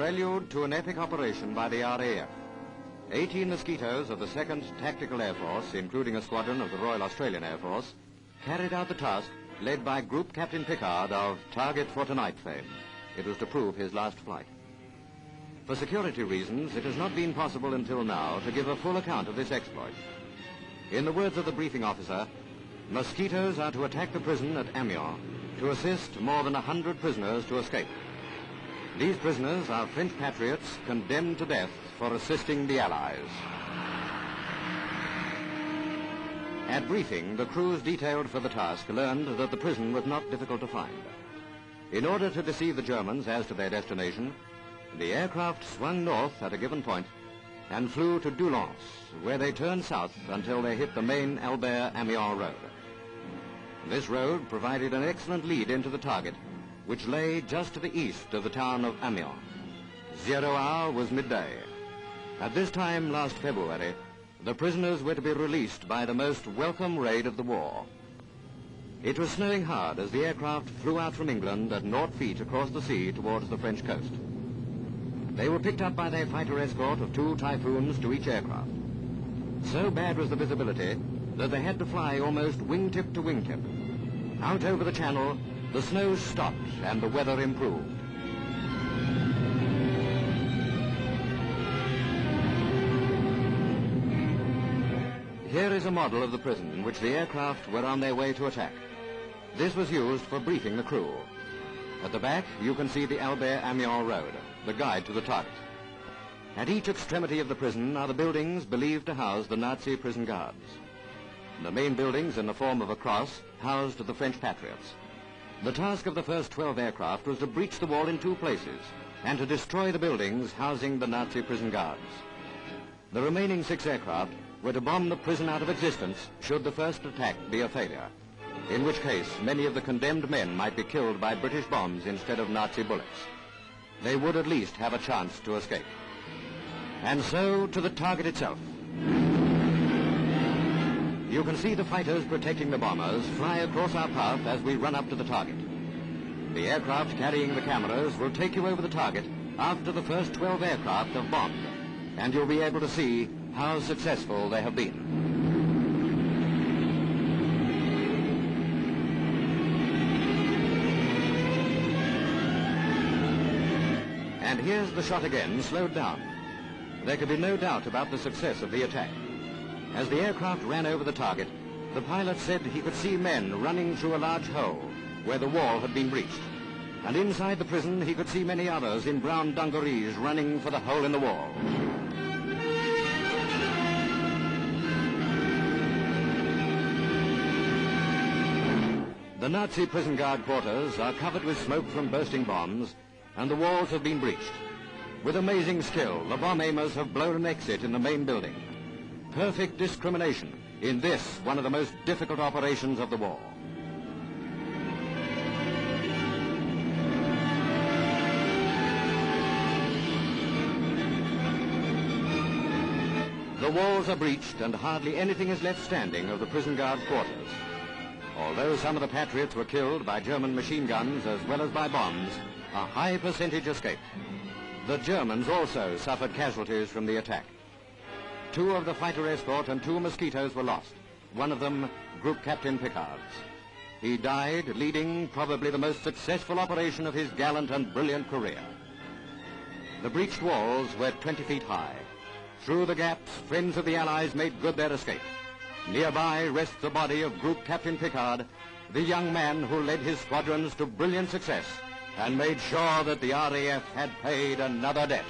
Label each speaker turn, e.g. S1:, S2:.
S1: prelude to an epic operation by the RAF. 18 Mosquitoes of the 2nd Tactical Air Force, including a squadron of the Royal Australian Air Force, carried out the task led by Group Captain Pickard of Target for Tonight fame. It was to prove his last flight. For security reasons, it has not been possible until now to give a full account of this exploit. In the words of the briefing officer, Mosquitoes are to attack the prison at Amiens to assist more than 100 prisoners to escape. These prisoners are French patriots condemned to death for assisting the Allies. At briefing, the crews detailed for the task learned that the prison was not difficult to find. In order to deceive the Germans as to their destination, the aircraft swung north at a given point and flew to Doullens, where they turned south until they hit the main Albert-Amiens road. This road provided an excellent lead into the target, which lay just to the east of the town of Amiens. 0 hour was midday. At this time last February, the prisoners were to be released by the most welcome raid of the war. It was snowing hard as the aircraft flew out from England at 0 feet across the sea towards the French coast. They were picked up by their fighter escort of 2 Typhoons to each aircraft. So bad was the visibility that they had to fly almost wingtip to wingtip. Out over the channel, the snow stopped and the weather improved. Here is a model of the prison which the aircraft were on their way to attack. This was used for briefing the crew. At the back, you can see the Albert-Amiens road, the guide to the target. At each extremity of the prison are the buildings believed to house the Nazi prison guards. The main buildings, in the form of a cross, housed the French patriots. The task of the first 12 aircraft was to breach the wall in 2 places and to destroy the buildings housing the Nazi prison guards. The remaining 6 aircraft were to bomb the prison out of existence should the first attack be a failure, in which case many of the condemned men might be killed by British bombs instead of Nazi bullets. They would at least have a chance to escape. And so to the target itself. You can see the fighters protecting the bombers fly across our path as we run up to the target. The aircraft carrying the cameras will take you over the target after the first 12 aircraft have bombed, and you'll be able to see how successful they have been. And here's the shot again, slowed down. There could be no doubt about the success of the attack. As the aircraft ran over the target, the pilot said he could see men running through a large hole where the wall had been breached. And inside the prison, he could see many others in brown dungarees running for the hole in the wall. The Nazi prison guard quarters are covered with smoke from bursting bombs, and the walls have been breached. With amazing skill, the bomb aimers have blown an exit in the main building. Perfect discrimination in this, one of the most difficult operations of the war. The walls are breached and hardly anything is left standing of the prison guard quarters. Although some of the patriots were killed by German machine guns as well as by bombs, a high percentage escaped. The Germans also suffered casualties from the attack. 2 of the fighter escort and 2 Mosquitoes were lost, one of them Group Captain Pickard's. He died leading probably the most successful operation of his gallant and brilliant career. The breached walls were 20 feet high. Through the gaps, friends of the Allies made good their escape. Nearby rests the body of Group Captain Pickard, the young man who led his squadrons to brilliant success and made sure that the RAF had paid another debt.